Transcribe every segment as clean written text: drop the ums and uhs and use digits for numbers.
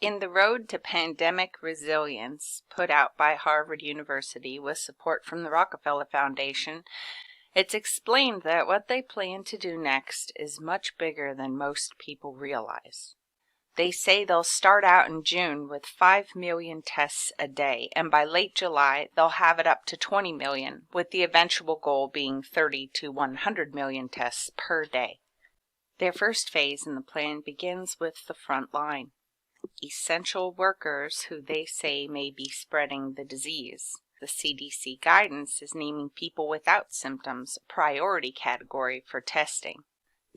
In The Road to Pandemic Resilience, put out by Harvard University with support from the Rockefeller Foundation, it's explained that what they plan to do next is much bigger than most people realize. They say they'll start out in June with 5 million tests a day, and by late July they'll have it up to 20 million, with the eventual goal being 30 to 100 million tests per day. Their first phase in the plan begins with the front line, essential workers who they say may be spreading the disease. The CDC guidance is naming people without symptoms a priority category for testing.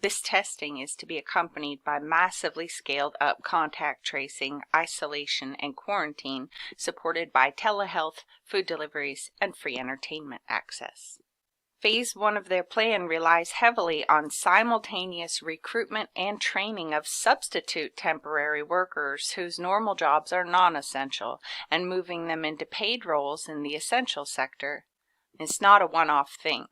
This testing is to be accompanied by massively scaled up contact tracing, isolation, and quarantine, supported by telehealth, food deliveries, and free entertainment access. Phase 1 of their plan relies heavily on simultaneous recruitment and training of substitute temporary workers whose normal jobs are non-essential, and moving them into paid roles in the essential sector. It's not a one-off thing.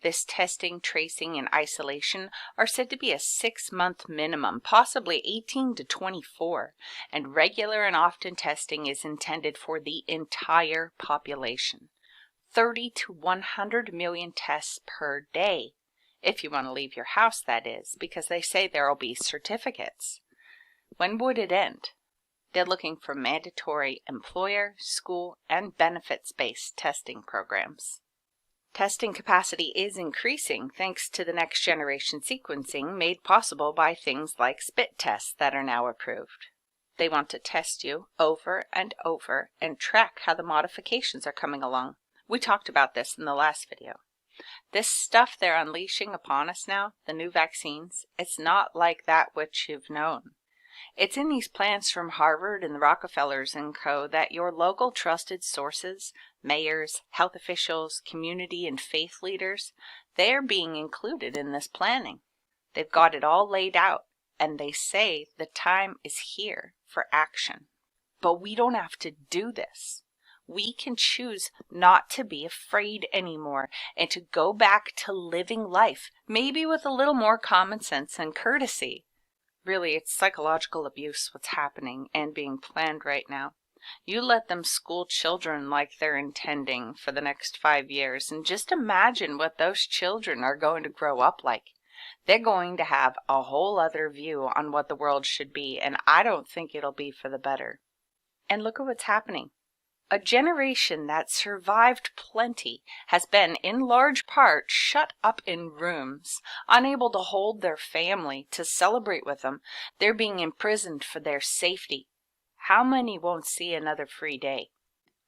This testing, tracing, and isolation are said to be a 6-month minimum, possibly 18 to 24, and regular and often testing is intended for the entire population. 30 to 100 million tests per day, if you want to leave your house, that is, because they say there will be certificates. When would it end? They're looking for mandatory employer, school, and benefits-based testing programs. Testing capacity is increasing thanks to the next generation sequencing made possible by things like spit tests that are now approved. They want to test you over and over and track how the modifications are coming along. We talked about this in the last video. This stuff they're unleashing upon us now, the new vaccines, it's not like that which you've known. It's in these plans from Harvard and the Rockefellers and co. that your local trusted sources, mayors, health officials, community and faith leaders, they're being included in this planning. They've got it all laid out, and they say the time is here for action. But we don't have to do this. We can choose not to be afraid anymore and to go back to living life, maybe with a little more common sense and courtesy. Really, it's psychological abuse what's happening and being planned right now. You let them school children like they're intending for the next 5 years, and just imagine what those children are going to grow up like. They're going to have a whole other view on what the world should be, and I don't think it'll be for the better. And look at what's happening. A generation that survived plenty has been, in large part, shut up in rooms, unable to hold their family, to celebrate with them. They're being imprisoned for their safety. How many won't see another free day?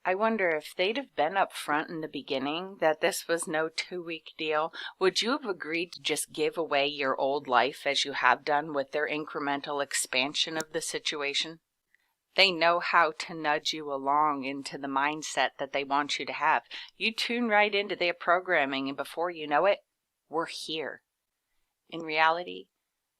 I wonder if they'd have been up front in the beginning, that this was no 2-week deal, would you have agreed to just give away your old life as you have done with their incremental expansion of the situation? They know how to nudge you along into the mindset that they want you to have. You tune right into their programming, and before you know it, we're here. In reality,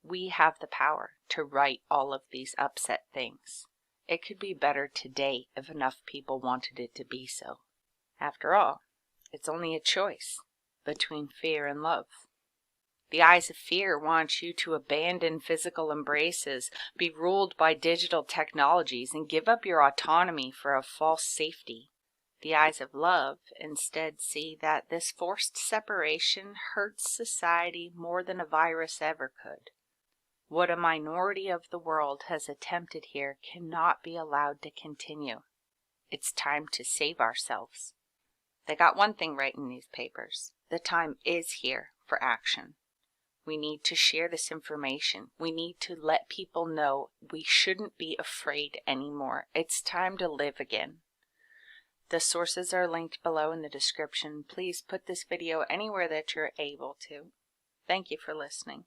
we have the power to right all of these upset things. It could be better today if enough people wanted it to be so. After all, it's only a choice between fear and love. The eyes of fear want you to abandon physical embraces, be ruled by digital technologies, and give up your autonomy for a false safety. The eyes of love instead see that this forced separation hurts society more than a virus ever could. What a minority of the world has attempted here cannot be allowed to continue. It's time to save ourselves. They got one thing right in these papers. The time is here for action. We need to share this information. We need to let people know we shouldn't be afraid anymore. It's time to live again. The sources are linked below in the description. Please put this video anywhere that you're able to. Thank you for listening.